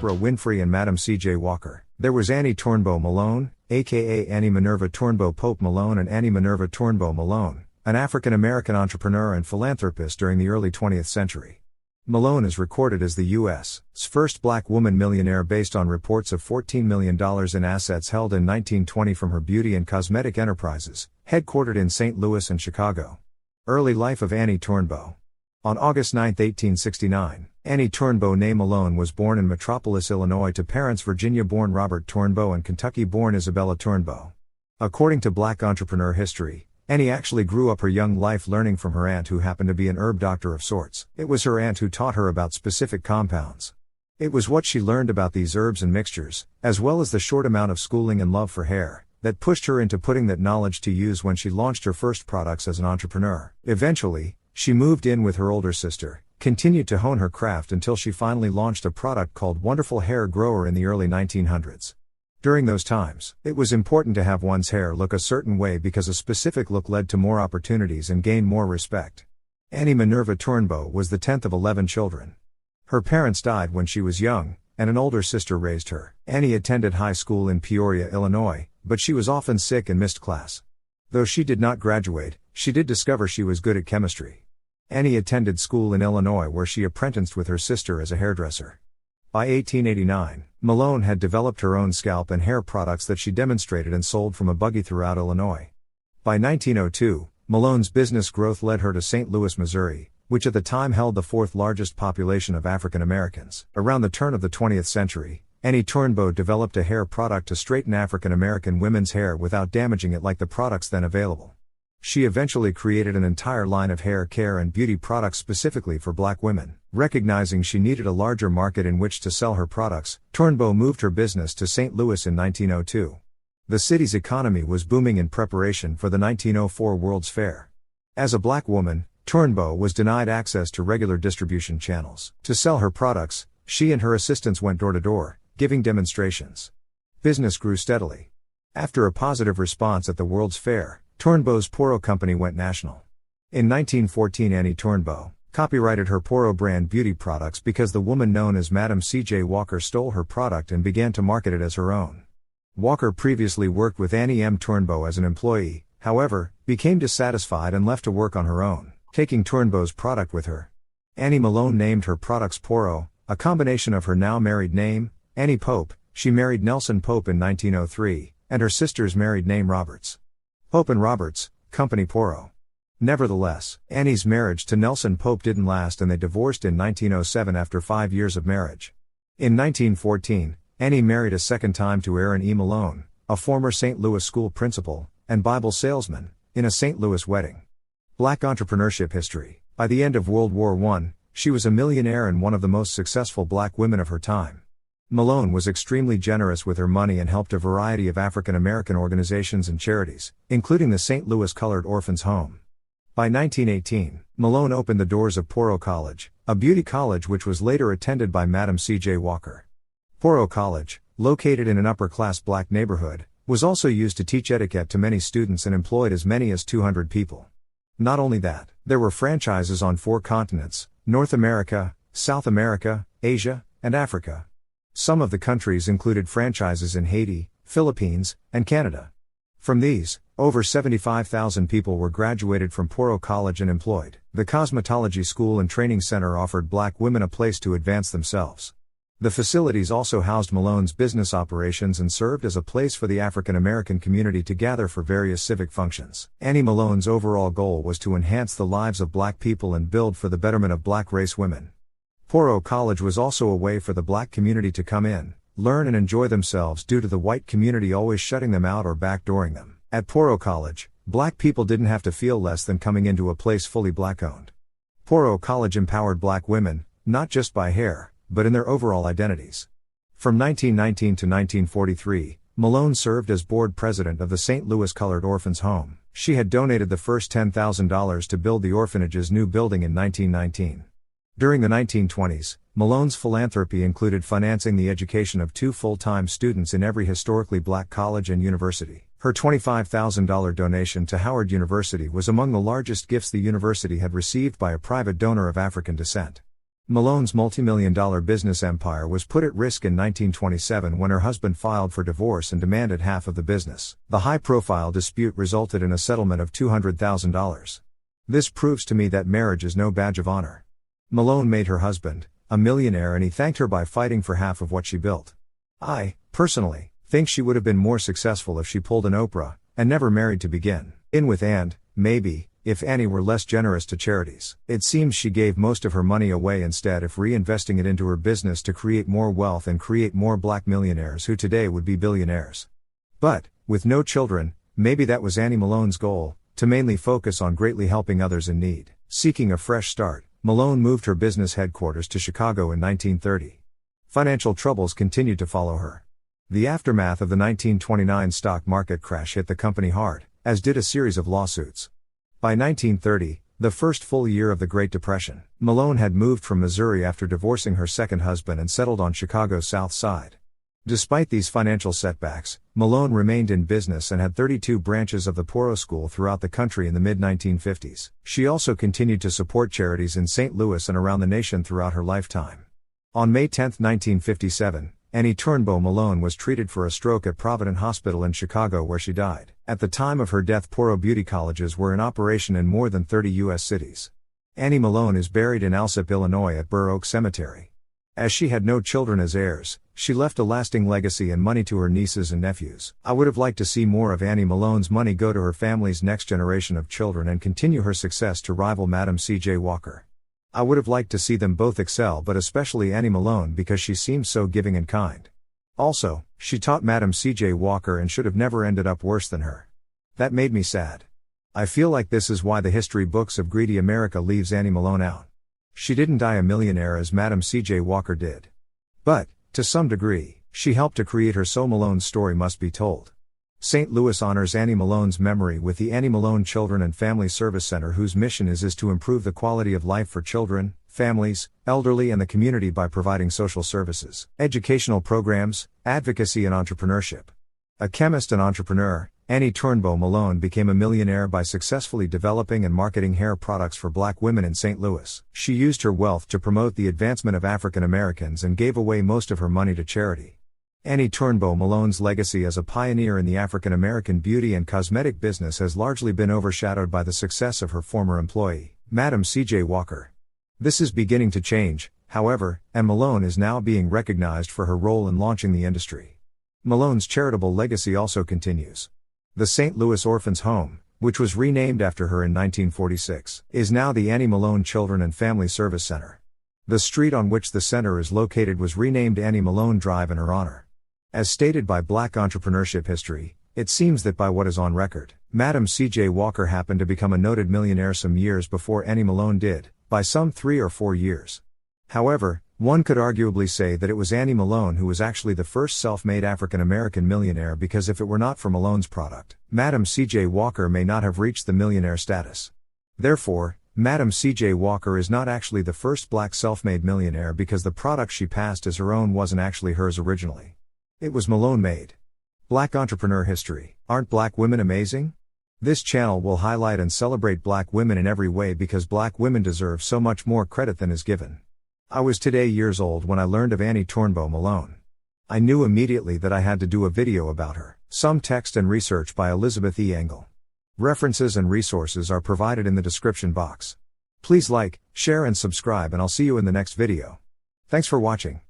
Oprah Winfrey and Madam C.J. Walker. There was Annie Turnbo Malone, aka Annie Minerva Turnbo Pope Malone, and Annie Minerva Turnbo Malone, an African-American entrepreneur and philanthropist during the early 20th century. Malone is recorded as the U.S.'s first black woman millionaire based on reports of $14 million in assets held in 1920 from her beauty and cosmetic enterprises, headquartered in St. Louis and Chicago. Early life of Annie Turnbo. On August 9, 1869, Annie Turnbo née Malone was born in Metropolis, Illinois to parents Virginia-born Robert Turnbo and Kentucky-born Isabella Turnbo. According to Black entrepreneur history, Annie actually grew up her young life learning from her aunt, who happened to be an herb doctor of sorts. It was her aunt who taught her about specific compounds. It was what she learned about these herbs and mixtures, as well as the short amount of schooling and love for hair, that pushed her into putting that knowledge to use when she launched her first products as an entrepreneur. Eventually, she moved in with her older sister, continued to hone her craft until she finally launched a product called Wonderful Hair Grower in the early 1900s. During those times, it was important to have one's hair look a certain way because a specific look led to more opportunities and gained more respect. Annie Minerva Turnbo was the 10th of 11 children. Her parents died when she was young, and an older sister raised her. Annie attended high school in Peoria, Illinois, but she was often sick and missed class. Though she did not graduate, she did discover she was good at chemistry. Annie attended school in Illinois, where she apprenticed with her sister as a hairdresser. By 1889, Malone had developed her own scalp and hair products that she demonstrated and sold from a buggy throughout Illinois. By 1902, Malone's business growth led her to St. Louis, Missouri, which at the time held the fourth largest population of African Americans. Around the turn of the 20th century, Annie Turnbo developed a hair product to straighten African American women's hair without damaging it like the products then available. She eventually created an entire line of hair care and beauty products specifically for black women. Recognizing she needed a larger market in which to sell her products, Turnbo moved her business to St. Louis in 1902. The city's economy was booming in preparation for the 1904 World's Fair. As a black woman, Turnbo was denied access to regular distribution channels. To sell her products, she and her assistants went door to door, giving demonstrations. Business grew steadily. After a positive response at the World's Fair, Turnbo's Poro company went national. In 1914, Annie Turnbo copyrighted her Poro brand beauty products because the woman known as Madam C.J. Walker stole her product and began to market it as her own. Walker previously worked with Annie M. Turnbo as an employee, however, became dissatisfied and left to work on her own, taking Turnbo's product with her. Annie Malone named her products Poro, a combination of her now married name, Annie Pope. She married Nelson Pope in 1903, and her sister's married name Roberts. Pope and Roberts, Company Poro. Nevertheless, Annie's marriage to Nelson Pope didn't last and they divorced in 1907 after 5 years of marriage. In 1914, Annie married a second time to Aaron E. Malone, a former St. Louis school principal and Bible salesman, in a St. Louis wedding. Black entrepreneurship history. By the end of World War I, she was a millionaire and one of the most successful black women of her time. Malone was extremely generous with her money and helped a variety of African American organizations and charities, including the St. Louis Colored Orphans Home. By 1918, Malone opened the doors of Poro College, a beauty college which was later attended by Madam C.J. Walker. Poro College, located in an upper-class black neighborhood, was also used to teach etiquette to many students and employed as many as 200 people. Not only that, there were franchises on 4 continents: North America, South America, Asia, and Africa. Some of the countries included franchises in Haiti, Philippines, and Canada. From these, over 75,000 people were graduated from Poro College and employed. The Cosmetology School and Training Center offered black women a place to advance themselves. The facilities also housed Malone's business operations and served as a place for the African American community to gather for various civic functions. Annie Malone's overall goal was to enhance the lives of black people and build for the betterment of black race women. Poro College was also a way for the black community to come in, learn and enjoy themselves due to the white community always shutting them out or backdooring them. At Poro College, black people didn't have to feel less than coming into a place fully black-owned. Poro College empowered black women, not just by hair, but in their overall identities. From 1919 to 1943, Malone served as board president of the St. Louis Colored Orphans Home. She had donated the first $10,000 to build the orphanage's new building in 1919. During the 1920s, Malone's philanthropy included financing the education of 2 full-time students in every historically black college and university. Her $25,000 donation to Howard University was among the largest gifts the university had received by a private donor of African descent. Malone's multimillion-dollar business empire was put at risk in 1927 when her husband filed for divorce and demanded half of the business. The high-profile dispute resulted in a settlement of $200,000. This proves to me that marriage is no badge of honor. Malone made her husband a millionaire, and he thanked her by fighting for half of what she built. I, personally, think she would have been more successful if she pulled an Oprah and never married to begin with, and, maybe, if Annie were less generous to charities. It seems she gave most of her money away instead of reinvesting it into her business to create more wealth and create more black millionaires who today would be billionaires. But, with no children, maybe that was Annie Malone's goal, to mainly focus on greatly helping others in need. Seeking a fresh start, Malone moved her business headquarters to Chicago in 1930. Financial troubles continued to follow her. The aftermath of the 1929 stock market crash hit the company hard, as did a series of lawsuits. By 1930, the first full year of the Great Depression, Malone had moved from Missouri after divorcing her second husband and settled on Chicago's South Side. Despite these financial setbacks, Malone remained in business and had 32 branches of the Poro School throughout the country in the mid-1950s. She also continued to support charities in St. Louis and around the nation throughout her lifetime. On May 10, 1957, Annie Turnbo Malone was treated for a stroke at Provident Hospital in Chicago, where she died. At the time of her death, Poro beauty colleges were in operation in more than 30 U.S. cities. Annie Malone is buried in Alsip, Illinois at Burr Oak Cemetery. As she had no children as heirs, she left a lasting legacy and money to her nieces and nephews. I would have liked to see more of Annie Malone's money go to her family's next generation of children and continue her success to rival Madam C.J. Walker. I would have liked to see them both excel, but especially Annie Malone, because she seems so giving and kind. Also, she taught Madam C.J. Walker and should have never ended up worse than her. That made me sad. I feel like this is why the history books of greedy America leaves Annie Malone out. She didn't die a millionaire as Madam C.J. Walker did. But, to some degree, she helped to create her, so Malone's story must be told. St. Louis honors Annie Malone's memory with the Annie Malone Children and Family Service Center, whose mission is to improve the quality of life for children, families, elderly and the community by providing social services, educational programs, advocacy and entrepreneurship. A chemist and entrepreneur, Annie Turnbo Malone became a millionaire by successfully developing and marketing hair products for black women in St. Louis. She used her wealth to promote the advancement of African Americans and gave away most of her money to charity. Annie Turnbo Malone's legacy as a pioneer in the African American beauty and cosmetic business has largely been overshadowed by the success of her former employee, Madam C.J. Walker. This is beginning to change, however, and Malone is now being recognized for her role in launching the industry. Malone's charitable legacy also continues. The St. Louis Orphans Home, which was renamed after her in 1946, is now the Annie Malone Children and Family Service Center. The street on which the center is located was renamed Annie Malone Drive in her honor. As stated by Black entrepreneurship history, it seems that by what is on record, Madam C.J. Walker happened to become a noted millionaire some years before Annie Malone did, by some 3 or 4 years. However, one could arguably say that it was Annie Malone who was actually the first self-made African American millionaire, because if it were not for Malone's product, Madam C.J. Walker may not have reached the millionaire status. Therefore, Madam C.J. Walker is not actually the first black self-made millionaire, because the product she passed as her own wasn't actually hers originally. It was Malone-made. Black entrepreneur history. Aren't black women amazing? This channel will highlight and celebrate black women in every way, because black women deserve so much more credit than is given. I was today years old when I learned of Annie Turnbo Malone. I knew immediately that I had to do a video about her. Some text and research by Elizabeth E. Engel. References and resources are provided in the description box. Please like, share and subscribe, and I'll see you in the next video. Thanks for watching.